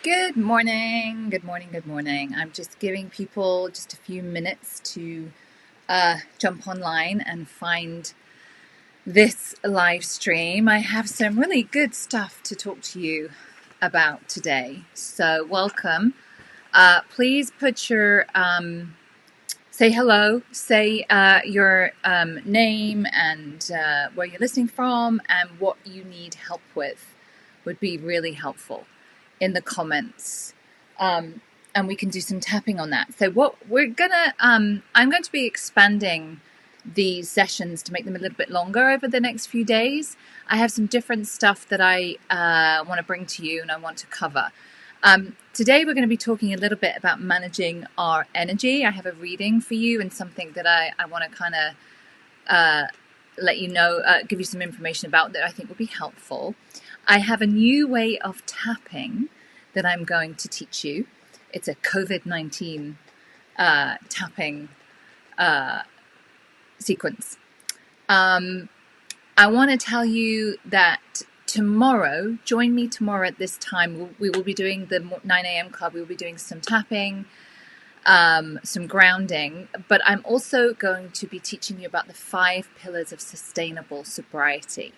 Good morning, good morning, good morning. I'm just giving people just a few minutes to jump online and find this live stream. I have some really good stuff to talk to you about today. So, welcome. Please put your say hello, say your name and where you're listening from and what you need help with would be really helpful in the comments. And we can do some tapping on that. So what we're gonna, I'm going to be expanding these sessions to make them a little bit longer over the next few days. I have some different stuff that I want to bring to you and I want to cover. Today we're going to be talking a little bit about managing our energy. I have a reading for you and something that I want to kind of let you know, give you some information about that I think will be helpful. I have a new way of tapping that I'm going to teach you. It's a COVID-19 tapping sequence. I want to tell you that tomorrow, join me tomorrow at this time. We will be doing the 9 a.m. club. We will be doing some tapping, some grounding, but I'm also going to be teaching you about the 5 pillars of sustainable sobriety.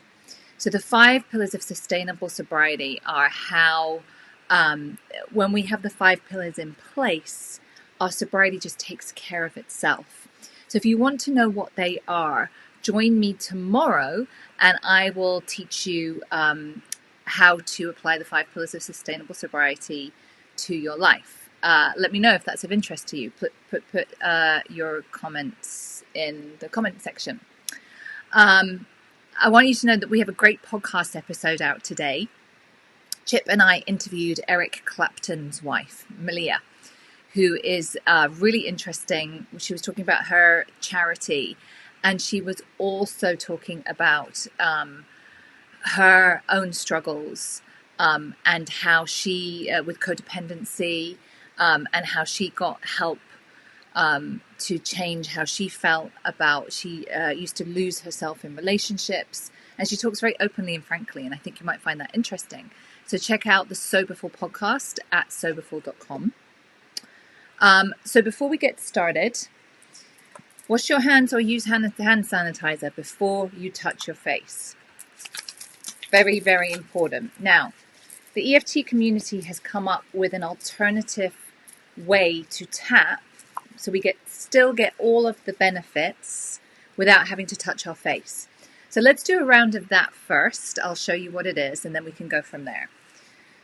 So the 5 pillars of sustainable sobriety are how, when we have the 5 pillars in place, our sobriety just takes care of itself. So if you want to know what they are, join me tomorrow and I will teach you how to apply the 5 pillars of sustainable sobriety to your life. Let me know if that's of interest to you. Put your comments in the comment section. I want you to know that we have a great podcast episode out today. Chip and I interviewed Eric Clapton's wife, Malia, who is really interesting. She was talking about her charity, and she was also talking about her own struggles and how she, with codependency, and how she got help to change how she felt about, she used to lose herself in relationships, and she talks very openly and frankly, and I think you might find that interesting. So check out the Soberful podcast at soberful.com. So before we get started, wash your hands or use hand sanitizer before you touch your face. Very, very important. Now, the EFT community has come up with an alternative way to tap, so we still get all of the benefits without having to touch our face. So let's do a round of that first. I'll show you what it is, and then we can go from there.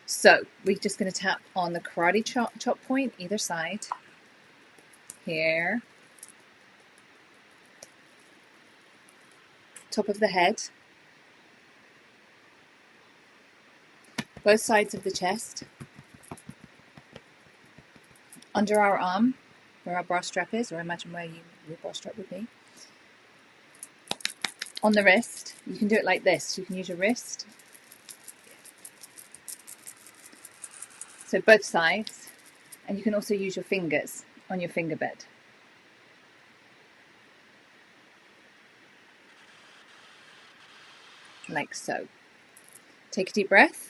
So we're just going to tap on the karate chop point, either side. Here. Top of the head. Both sides of the chest. Under our arm, where our bra strap is, or imagine where your bra strap would be. On the wrist, you can do it like this. You can use your wrist. So both sides. And you can also use your fingers on your finger bed. Like so. Take a deep breath.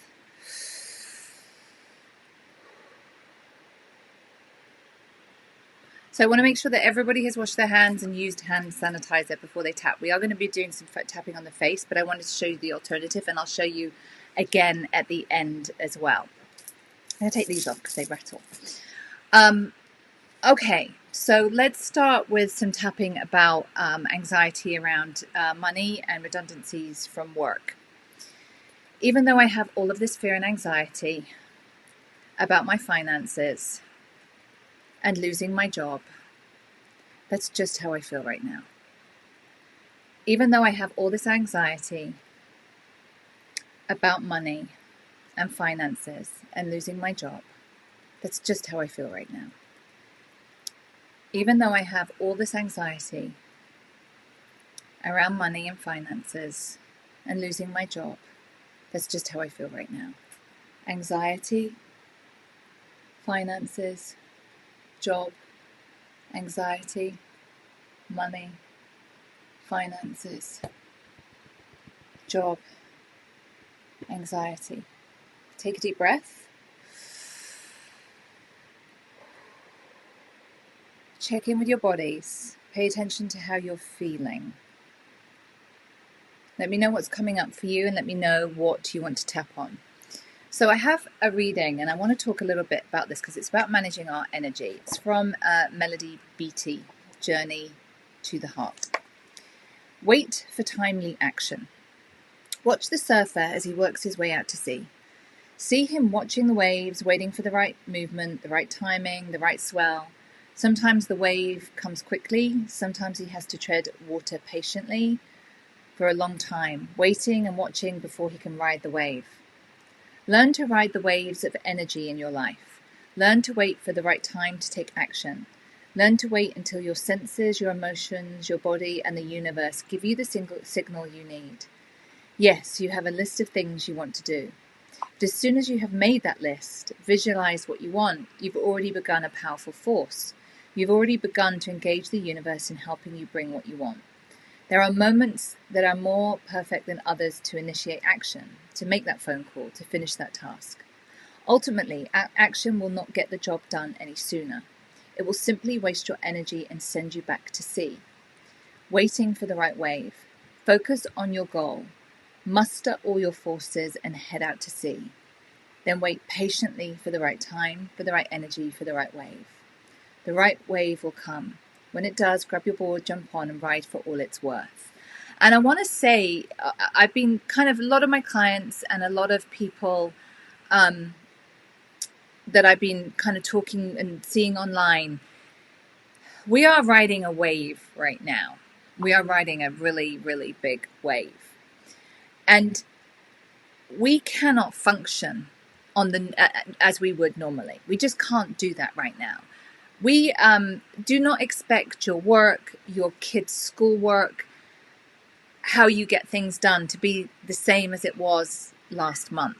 So I want to make sure that everybody has washed their hands and used hand sanitizer before they tap. We are going to be doing some tapping on the face, but I wanted to show you the alternative, and I'll show you again at the end as well. I'm going to take these off because they rattle. Okay, so let's start with some tapping about anxiety around money and redundancies from work. Even though I have all of this fear and anxiety about my finances and losing my job, that's just how I feel right now. Even though I have all this anxiety about money and finances and losing my job, that's just how I feel right now. Even though I have all this anxiety around money and finances and losing my job, that's just how I feel right now. Anxiety, finances, job, anxiety, money, finances, job, anxiety. Take a deep breath. Check in with your bodies. Pay attention to how you're feeling. Let me know what's coming up for you and let me know what you want to tap on. So I have a reading and I want to talk a little bit about this because it's about managing our energy. It's from Melody Beattie, Journey to the Heart. Wait for timely action. Watch the surfer as he works his way out to sea. See him watching the waves, waiting for the right movement, the right timing, the right swell. Sometimes the wave comes quickly, sometimes he has to tread water patiently for a long time, waiting and watching before he can ride the wave. Learn to ride the waves of energy in your life. Learn to wait for the right time to take action. Learn to wait until your senses, your emotions, your body, and the universe give you the signal you need. Yes, you have a list of things you want to do. But as soon as you have made that list, visualize what you want, you've already begun a powerful force. You've already begun to engage the universe in helping you bring what you want. There are moments that are more perfect than others to initiate action, to make that phone call, to finish that task. Ultimately, action will not get the job done any sooner. It will simply waste your energy and send you back to sea. Waiting for the right wave. Focus on your goal. Muster all your forces and head out to sea. Then wait patiently for the right time, for the right energy, for the right wave. The right wave will come. When it does, grab your board, jump on and ride for all it's worth. And I want to say, I've been kind of a lot of my clients and a lot of people that I've been kind of talking and seeing online, we are riding a wave right now. We are riding a really, really big wave. And we cannot function on the as we would normally. We just can't do that right now. We do not expect your work, your kids' schoolwork, how you get things done to be the same as it was last month.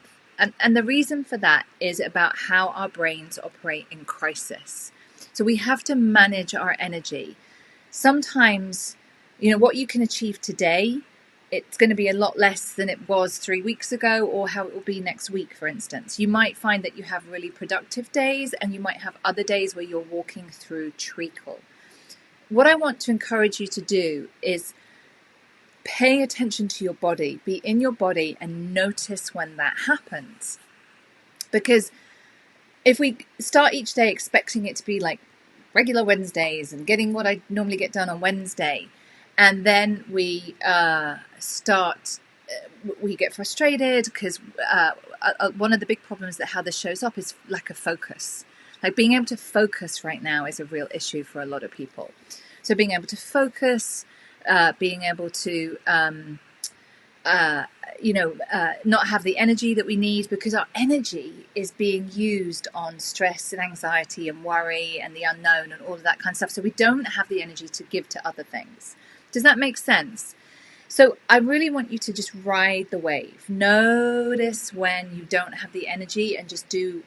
And the reason for that is about how our brains operate in crisis. So we have to manage our energy. Sometimes, what you can achieve today, it's going to be a lot less than it was 3 weeks ago or how it will be next week, for instance. You might find that you have really productive days and you might have other days where you're walking through treacle. What I want to encourage you to do is pay attention to your body, be in your body and notice when that happens. Because if we start each day expecting it to be like regular Wednesdays and getting what I normally get done on Wednesday, and then we we get frustrated because one of the big problems that how this shows up is lack of focus. Like being able to focus right now is a real issue for a lot of people. So being able to focus, being able to, not have the energy that we need because our energy is being used on stress and anxiety and worry and the unknown and all of that kind of stuff. So we don't have the energy to give to other things. Does that make sense? So I really want you to just ride the wave. Notice when you don't have the energy and just do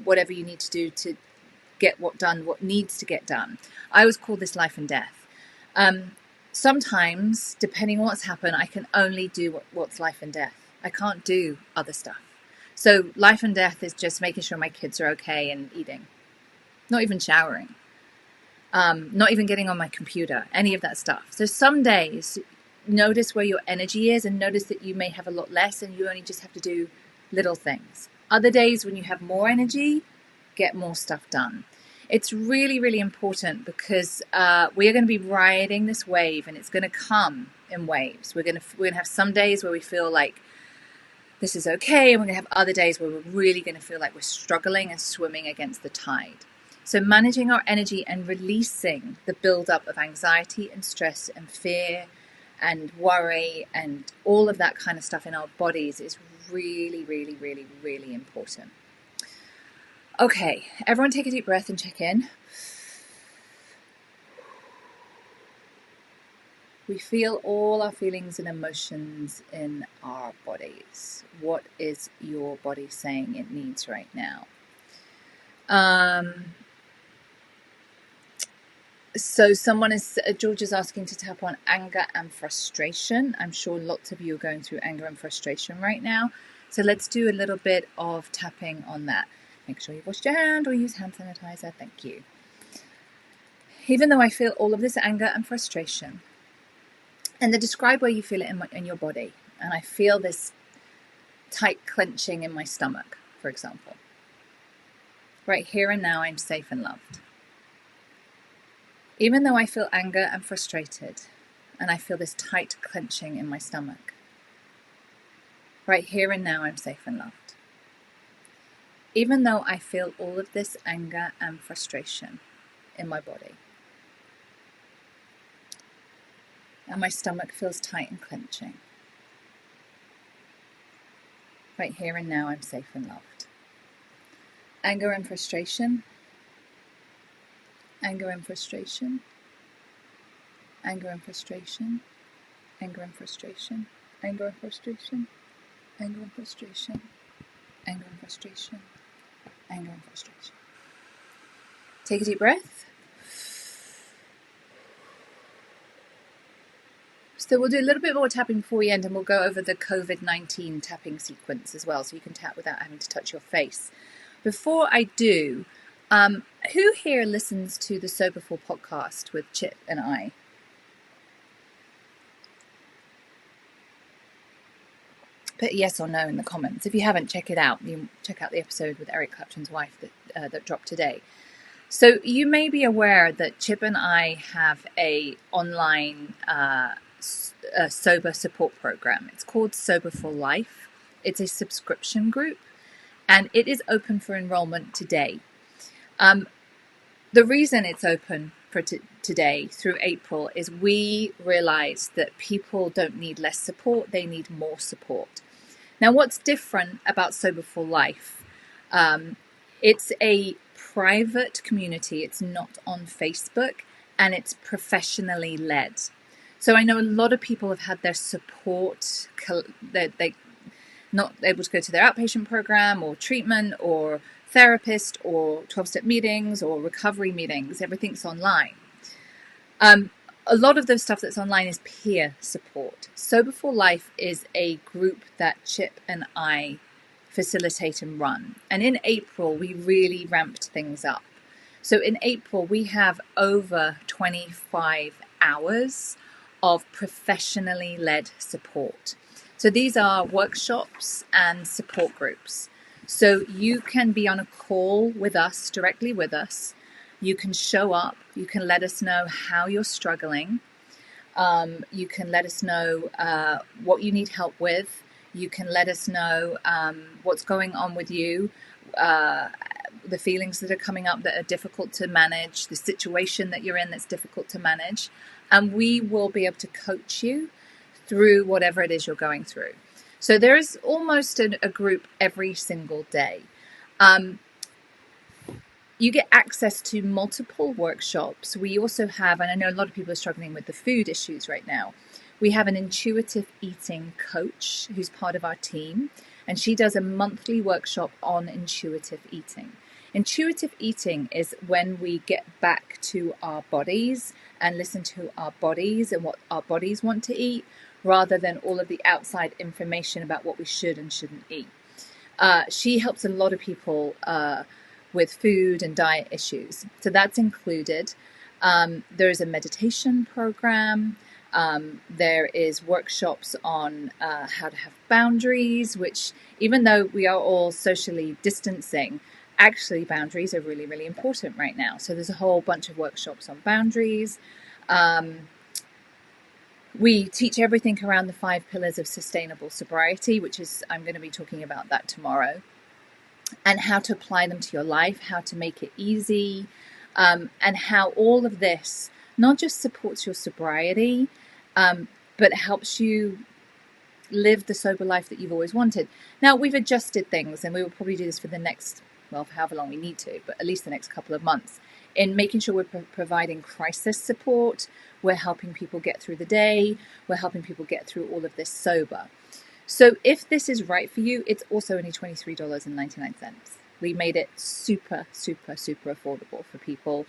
whatever you need to do to get what needs to get done. I always call this life and death. Sometimes, depending on what's happened, I can only do what's life and death. I can't do other stuff. So life and death is just making sure my kids are okay and eating. Not even showering. Not even getting on my computer, any of that stuff. So some days, notice where your energy is and notice that you may have a lot less and you only just have to do little things. Other days when you have more energy, get more stuff done. It's really, really important because we are going to be riding this wave and it's going to come in waves. We're going to have some days where we feel like this is okay, and we're going to have other days where we're really going to feel like we're struggling and swimming against the tide. So managing our energy and releasing the buildup of anxiety and stress and fear and worry and all of that kind of stuff in our bodies is really, really, really, really important. Okay, everyone take a deep breath and check in. We feel all our feelings and emotions in our bodies. What is your body saying it needs right now? So George is asking to tap on anger and frustration. I'm sure lots of you are going through anger and frustration right now. So let's do a little bit of tapping on that. Make sure you've washed your hand or use hand sanitizer. Thank you. Even though I feel all of this anger and frustration, and then describe where you feel it in your body. And I feel this tight clenching in my stomach, for example. Right here and now, I'm safe and loved. Even though I feel anger and frustrated, and I feel this tight clenching in my stomach, right here and now, I'm safe and loved. Even though I feel all of this anger and frustration in my body, and my stomach feels tight and clenching, right here and now, I'm safe and loved. Anger and frustration, anger and frustration, anger and frustration, anger and frustration, anger and frustration, anger and frustration, anger and frustration, anger and frustration. Take a deep breath. So we'll do a little bit more tapping before we end, and we'll go over the COVID-19 tapping sequence as well, so you can tap without having to touch your face. Before I do, who here listens to the Soberful podcast with Chip and I? Put yes or no in the comments. If you haven't, check it out. You check out the episode with Eric Clapton's wife that dropped today. So you may be aware that Chip and I have a online sober support program. It's called Sober for Life. It's a subscription group, and it is open for enrollment today. The reason it's open for today through April is we realize that people don't need less support, they need more support. Now, what's different about Sober for Life? It's a private community. It's not on Facebook, and it's professionally led. So I know a lot of people have had their support, they're not able to go to their outpatient program or treatment or therapist or 12-step meetings or recovery meetings. Everything's online. A lot of the stuff that's online is peer support. Sober for Life is a group that Chip and I facilitate and run. And in April, we really ramped things up. So in April, we have over 25 hours of professionally led support. So these are workshops and support groups. So you can be on a call with us, directly with us. You can show up. You can let us know how you're struggling. You can let us know what you need help with. You can let us know what's going on with you, the feelings that are coming up that are difficult to manage, the situation that you're in that's difficult to manage. And we will be able to coach you through whatever it is you're going through. So there is almost a group every single day. You get access to multiple workshops. We also have, and I know a lot of people are struggling with the food issues right now, we have an intuitive eating coach who's part of our team, and she does a monthly workshop on intuitive eating. Intuitive eating is when we get back to our bodies and listen to our bodies and what our bodies want to eat, rather than all of the outside information about what we should and shouldn't eat. She helps a lot of people with food and diet issues. So that's included. There is a meditation program. There is workshops on how to have boundaries, which even though we are all socially distancing, actually boundaries are really, really important right now. So there's a whole bunch of workshops on boundaries. We teach everything around the 5 pillars of sustainable sobriety, which is, I'm going to be talking about that tomorrow, and how to apply them to your life, how to make it easy, and how all of this not just supports your sobriety, but helps you live the sober life that you've always wanted. Now, we've adjusted things, and we will probably do this for the next, well, for however long we need to, but at least the next couple of months, in making sure we're providing crisis support. We're helping people get through the day. We're helping people get through all of this sober. So if this is right for you, it's also only $23.99. We made it super, super, super affordable for people,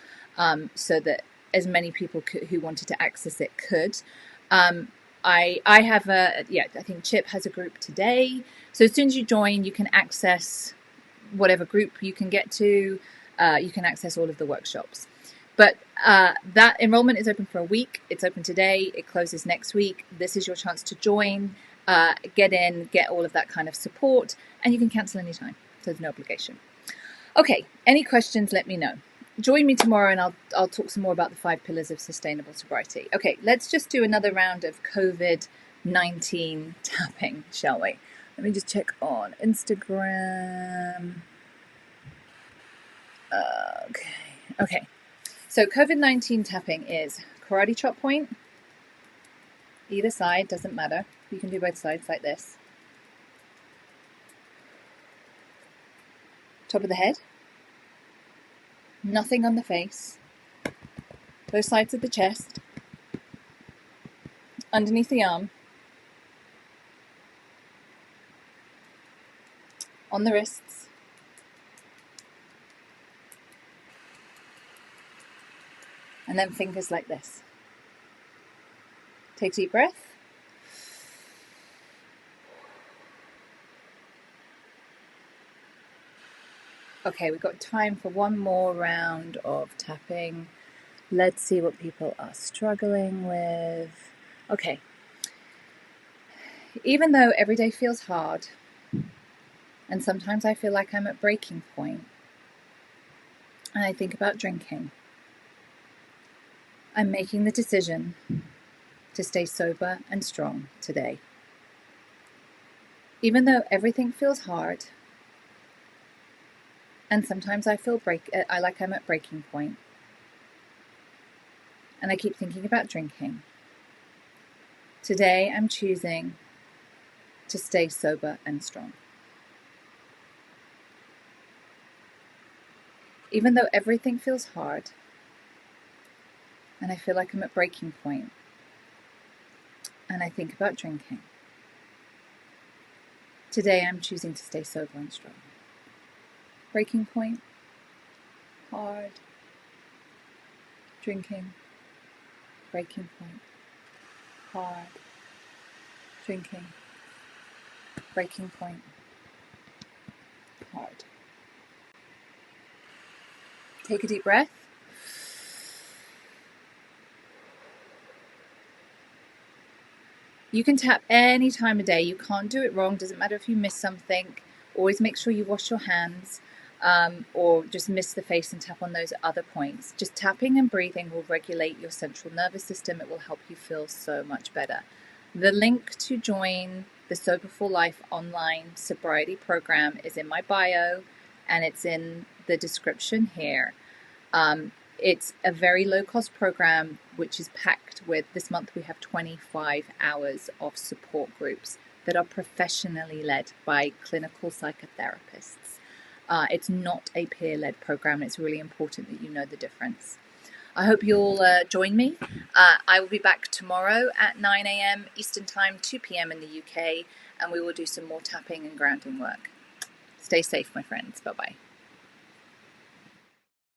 so that as many people who wanted to access it could. I have I think Chip has a group today. So as soon as you join, you can access whatever group you can get to. You can access all of the workshops. But that enrollment is open for a week. It's open today. It closes next week. This is your chance to join, get in, get all of that kind of support, and you can cancel anytime. So there's no obligation. Okay, any questions, let me know. Join me tomorrow and I'll talk some more about the 5 pillars of sustainable sobriety. Okay, let's just do another round of COVID-19 tapping, shall we? Let me just check on Instagram. Okay. So COVID-19 tapping is karate chop point. Either side, doesn't matter. You can do both sides like this. Top of the head. Nothing on the face. Both sides of the chest. Underneath the arm. On the wrists. And then fingers like this. Take a deep breath. Okay, we've got time for one more round of tapping. Let's see what people are struggling with. Okay. Even though every day feels hard, and sometimes I feel like I'm at breaking point, and I think about drinking, I'm making the decision to stay sober and strong today. Even though everything feels hard, and sometimes I feel like I'm at breaking point, and I keep thinking about drinking, today I'm choosing to stay sober and strong. Even though everything feels hard, and I feel like I'm at breaking point, and I think about drinking, today I'm choosing to stay sober and strong. Breaking point, hard, drinking, breaking point, hard, drinking, breaking point, hard. Take a deep breath. You can tap any time of day. You can't do it wrong. Doesn't matter if you miss something. Always make sure you wash your hands. Or just miss the face and tap on those other points. Just tapping and breathing will regulate your central nervous system. It will help you feel so much better. The link to join the Sober for Life online sobriety program is in my bio, and it's in the description here. It's a very low-cost program, which is packed with, this month we have 25 hours of support groups that are professionally led by clinical psychotherapists. It's not a peer-led program. It's really important that you know the difference. I hope you'll join me. I will be back tomorrow at 9 a.m. Eastern Time, 2 p.m. in the UK, and we will do some more tapping and grounding work. Stay safe, my friends. Bye-bye.